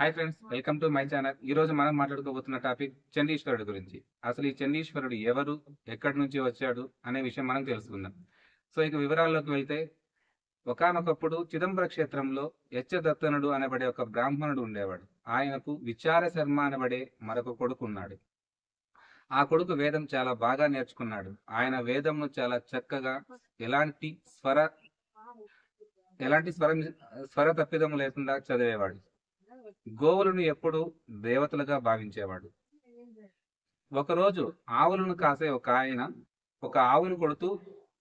Hi friends, welcome to my channel. ఈ రోజు మనం మాట్లాడుకోబోతున్న టాపిక్ చండీశ్వరుడు గురించి. అసలు ఈ చండీశ్వరుడు ఎవరు, ఎక్కడి నుంచి వచ్చాడు అనే విషయం మనం తెలుసుకుందాం. సో ఇక వివరాల్లోకి వెళ్తే, ఒకానొకప్పుడు చిదంబర క్షేత్రంలో యచ్చదత్తనుడు అనబడే ఒక బ్రాహ్మణుడు ఉండేవాడు. ఆయనకు విచార శర్మ అనబడే మరొక కొడుకు ఉన్నాడు. ఆ కొడుకు వేదం చాలా బాగా నేర్చుకున్నాడు. ఆయన వేదంను చాలా చక్కగా ఎలాంటి స్వర ఎలాంటి స్వరం స్వర తప్పిదం లేకుండా చదివేవాడు. గోవులను ఎప్పుడూ దేవతలుగా భావించేవాడు. ఒకరోజు ఆవులను కాసే ఒక ఆయన ఒక ఆవును కొడుతూ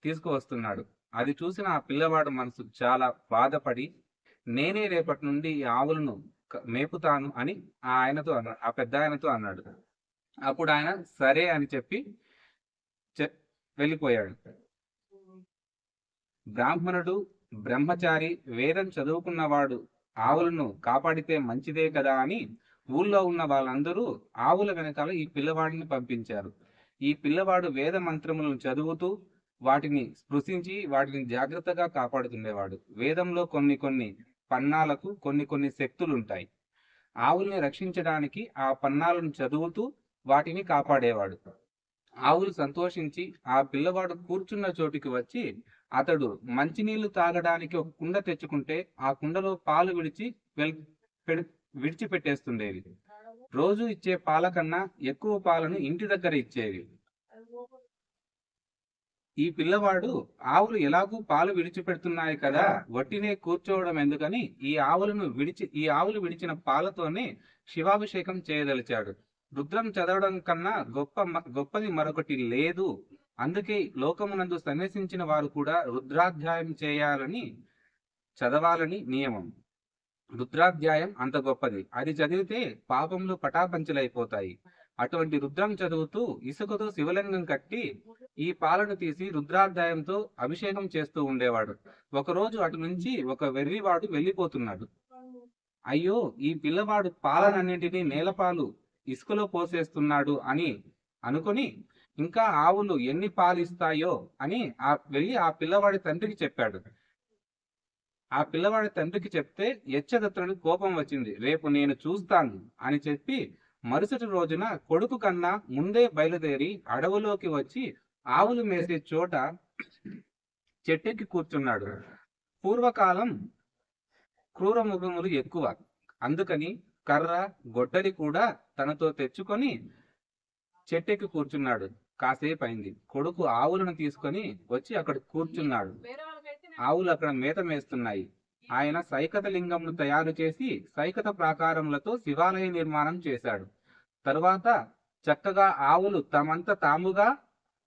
తీసుకువస్తున్నాడు. అది చూసిన ఆ పిల్లవాడు మనసు చాలా బాధపడి, నేనే రేపటి నుండి ఈ ఆవులను మేపుతాను అని ఆ పెద్ద ఆయనతో అన్నాడు. అప్పుడు ఆయన సరే అని చెప్పి వెళ్ళిపోయాడు. బ్రాహ్మణుడు బ్రహ్మచారి, వేదం చదువుకున్నవాడు ఆవులను కాపాడితే మంచిదే కదా అని ఊళ్ళో ఉన్న వాళ్ళందరూ ఆవుల వెనకాల ఈ పిల్లవాడిని పంపించారు. ఈ పిల్లవాడు వేద మంత్రములను చదువుతూ వాటిని స్పృశించి వాటిని జాగ్రత్తగా కాపాడుతుండేవాడు. వేదంలో కొన్ని పన్నాలకు కొన్ని శక్తులుంటాయి. ఆవుల్ని రక్షించడానికి ఆ పన్నాలను చదువుతూ వాటిని కాపాడేవాడు. ఆవులు సంతోషించి ఆ పిల్లవాడు కూర్చున్న చోటికి వచ్చి అతడు మంచినీళ్లు తాగడానికి ఒక కుండ తెచ్చుకుంటే ఆ కుండలో పాలు విడిచిపెట్టేస్తుండేవి. రోజు ఇచ్చే పాల కన్నా ఎక్కువ పాలను ఇంటి దగ్గర ఇచ్చేవి. ఈ పిల్లవాడు ఆవులు ఎలాగూ పాలు విడిచిపెడుతున్నాయి కదా, వట్టినే కూర్చోవడం ఎందుకని ఈ ఆవులు విడిచిన పాలతోనే శివాభిషేకం చేయదలిచాడు. రుద్రం చదవడం కన్నా గొప్పది మరొకటి లేదు. అందుకే లోకమునందు సన్యసించిన వారు కూడా రుద్రాధ్యాయం చదవాలని నియమం. రుద్రాధ్యాయం అంత గొప్పది. అది చదివితే పాపములు పటాపంచలైపోతాయి. అటువంటి రుద్రం చదువుతూ ఇసుకతో శివలింగం కట్టి ఈ పాలను తీసి రుద్రాధ్యాయంతో అభిషేకం చేస్తూ ఉండేవాడు. ఒకరోజు అటు నుంచి ఒక వెర్రివాడు వెళ్ళిపోతున్నాడు. అయ్యో, ఈ పిల్లవాడు పాలనన్నింటినీ నేలపాలు ఇసుకలో పోసేస్తున్నాడు అని అనుకుని, ఇంకా ఆవులు ఎన్ని పాలు ఇస్తాయో అని వెళ్ళి ఆ పిల్లవాడి తండ్రికి చెప్పాడు. ఆ పిల్లవాడి తండ్రికి చెప్తే యచ్చదత్తునికి కోపం వచ్చింది. రేపు నేను చూస్తాను అని చెప్పి మరుసటి రోజున కొడుకు కన్నా ముందే బయలుదేరి అడవులోకి వచ్చి ఆవులు మేసే చోట చెట్టెక్కి కూర్చున్నాడు. పూర్వకాలం క్రూర మృగములు ఎక్కువ, అందుకని కర్ర గొడ్డలి కూడా తనతో తెచ్చుకొని చెట్టెక్కి కూర్చున్నాడు. కాసేపు అయింది. కొడుకు ఆవులను తీసుకొని వచ్చి అక్కడ కూర్చున్నాడు. ఆవులు అక్కడ మేత మేస్తున్నాయి. ఆయన సైకత లింగంను తయారు చేసి సైకత ప్రాకారములతో శివాలయ నిర్మాణం చేశాడు. తరువాత చక్కగా ఆవులు తమంత తాముగా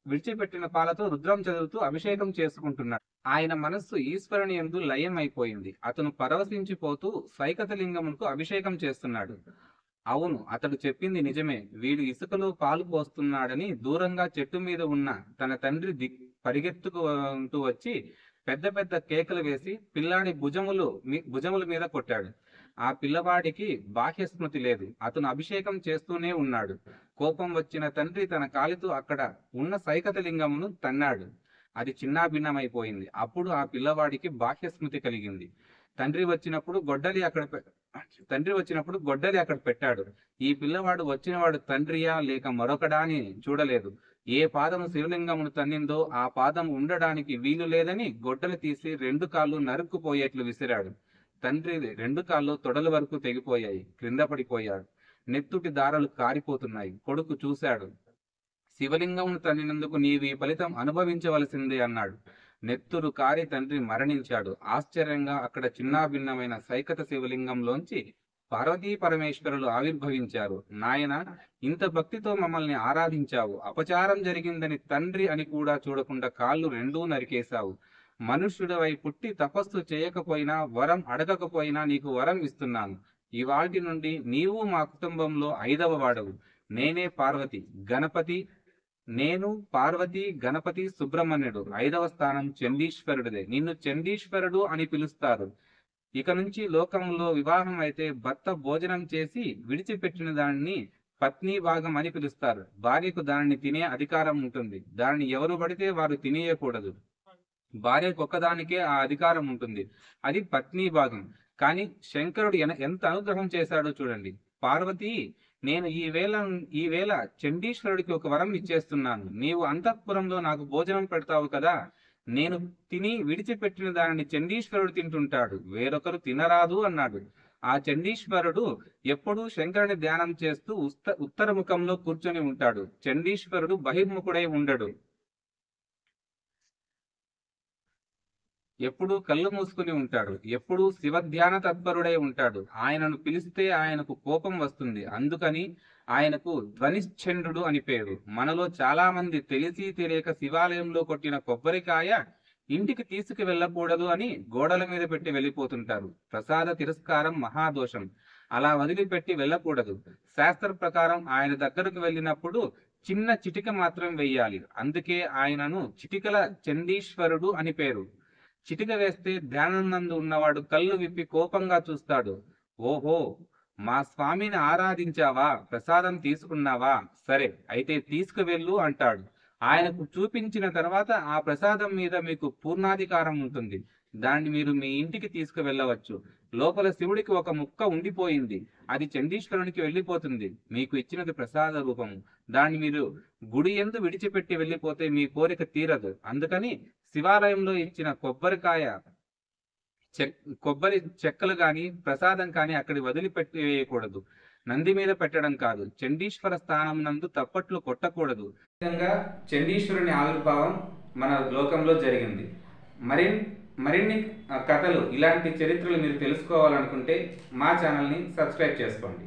విడిచిపెట్టిన పాలతో రుద్రం చదువుతూ అభిషేకం చేసుకుంటున్నాడు. ఆయన మనస్సు ఈశ్వరుని యందు లయం అయిపోయింది. అతను పరవశించిపోతూ సైకత లింగమునకు అభిషేకం చేస్తున్నాడు. అవును, అతడు చెప్పింది నిజమే. వీడు ఇసుకలో పాలు పోస్తున్నాడని దూరంగా చెట్టు మీద ఉన్న తన తండ్రి పరిగెత్తుకుంటూ వచ్చి పెద్ద పెద్ద కేకలు వేసి పిల్లాడి భుజముల మీద కొట్టాడు. ఆ పిల్లవాడికి బాహ్య స్మృతి లేదు. అతను అభిషేకం చేస్తూనే ఉన్నాడు. కోపం వచ్చిన తండ్రి తన కాలితో అక్కడ ఉన్న సైకత లింగమును తన్నాడు. అది చిన్నాభిన్నమైపోయింది. అప్పుడు ఆ పిల్లవాడికి బాహ్య స్మృతి కలిగింది. తండ్రి వచ్చినప్పుడు గొడ్డలి అక్కడ పెట్టాడు. ఈ పిల్లవాడు వచ్చినవాడు తండ్రియా లేక మరొకడా అని చూడలేదు. ఏ పాదము శివలింగమును తన్నిందో ఆ పాదం ఉండడానికి వీలు లేదని గొడ్డలి తీసి 2 కాళ్ళు నరుక్కుపోయేట్లు విసిరాడు. తండ్రి 2 కాళ్ళు తొడల వరకు తెగిపోయాయి. క్రింద పడిపోయాడు. నెత్తుటి దారాలు కారిపోతున్నాయి. కొడుకు చూశాడు. శివలింగమును తన్నినందుకు నీవు ఈ ఫలితం అనుభవించవలసిందే అన్నాడు. నెత్తురు కారి తండ్రి మరణించాడు. ఆశ్చర్యంగా అక్కడ చిన్నాభిన్నమైన సైకత శివలింగంలోంచి పార్వతీ పరమేశ్వరులు ఆవిర్భవించారు. నాయన, ఇంత భక్తితో మమ్మల్ని ఆరాధించావు. అపచారం జరిగిందని తండ్రి అని కూడా చూడకుండా కాళ్ళు 2 నరికేశావు. మనుష్యుడివై పుట్టి తపస్సు చేయకపోయినా, వరం అడగకపోయినా నీకు వరం ఇస్తున్నాను. ఇవాల్టి నుండి నీవు మా కుటుంబంలో 5వ వాడవు. నేను పార్వతి గణపతి సుబ్రహ్మణ్యుడు. 5వ స్థానం చండీశ్వరుడిదే. నిన్ను చండీశ్వరుడు అని పిలుస్తారు. ఇక నుంచి లోకంలో వివాహం అయితే భర్త భోజనం చేసి విడిచిపెట్టిన దానిని పత్ని భాగం అని పిలుస్తారు. భార్యకు దానిని తినే అధికారం ఉంటుంది. దానిని ఎవరు పడితే వారు తినేయకూడదు. భార్యకు ఒక్కదానికే ఆ అధికారం ఉంటుంది. అది పత్ని భాగం. కానీ శంకరుడు ఎంత అనుగ్రహం చేశాడో చూడండి. పార్వతి, నేను ఈ వేళ చండీశ్వరుడికి ఒక వరం ఇచ్చేస్తున్నాను. నీవు అంతఃపురంలో నాకు భోజనం పెడతావు కదా, నేను తిని విడిచిపెట్టిన దానిని చండీశ్వరుడు తింటుంటాడు, వేరొకరు తినరాదు అన్నాడు. ఆ చండీశ్వరుడు ఎప్పుడూ శంకరుని ధ్యానం చేస్తూ ఉత్తర ముఖంలో కూర్చొని ఉంటాడు. చండీశ్వరుడు బహిర్ముఖుడై ఉండడు. ఎప్పుడూ కళ్ళు మూసుకుని ఉంటాడు. ఎప్పుడూ శివధ్యాన తత్పరుడై ఉంటాడు. ఆయనను పిలిస్తే ఆయనకు కోపం వస్తుంది. అందుకని ఆయనకు ధ్వనిశ్చంద్రుడు అని పేరు. మనలో చాలా మంది తెలిసి తెలియక శివాలయంలో కొట్టిన కొబ్బరికాయ ఇంటికి తీసుకు వెళ్ళకూడదు అని గోడల మీద పెట్టి వెళ్ళిపోతుంటారు. ప్రసాద తిరస్కారం మహాదోషం. అలా వదిలిపెట్టి వెళ్ళకూడదు. శాస్త్ర ప్రకారం ఆయన దగ్గరకు వెళ్ళినప్పుడు చిన్న చిటిక మాత్రం వెయ్యాలి. అందుకే ఆయనను చిటికల చండీశ్వరుడు అని పేరు. చిటిక వేస్తే ధ్యానంనందు ఉన్నవాడు కళ్ళు విప్పి కోపంగా చూస్తాడు. ఓహో, మా స్వామిని ఆరాధించావా, ప్రసాదం తీసుకున్నావా, సరే అయితే తీసుకువెళ్ళు అంటాడు. ఆయనకు చూపించిన తర్వాత ఆ ప్రసాదం మీద మీకు పూర్ణాధికారం ఉంటుంది. దాన్ని మీరు మీ ఇంటికి తీసుకువెళ్ళవచ్చు. లోపల శివుడికి ఒక ముక్క ఉండిపోయింది, అది చండీశ్వరునికి వెళ్ళిపోతుంది. మీకు ఇచ్చినది ప్రసాద రూపము. దాన్ని మీరు గుడి యందు విడిచిపెట్టి వెళ్ళిపోతే మీ కోరిక తీరదు. అందుకని శివాలయంలో ఇచ్చిన కొబ్బరి చెక్కలు కానీ ప్రసాదం కానీ అక్కడి వదిలిపెట్టి వేయకూడదు. నంది మీద పెట్టడం కాదు. చండీశ్వర స్థానం నందు తప్పట్లు కొట్టకూడదు. విధంగా చండీశ్వరుని ఆవిర్భావం మన లోకంలో జరిగింది. మరిన్ని కథలు, ఇలాంటి చరిత్రలు మీరు తెలుసుకోవాలనుకుంటే మా ఛానల్ని సబ్స్క్రైబ్ చేసుకోండి.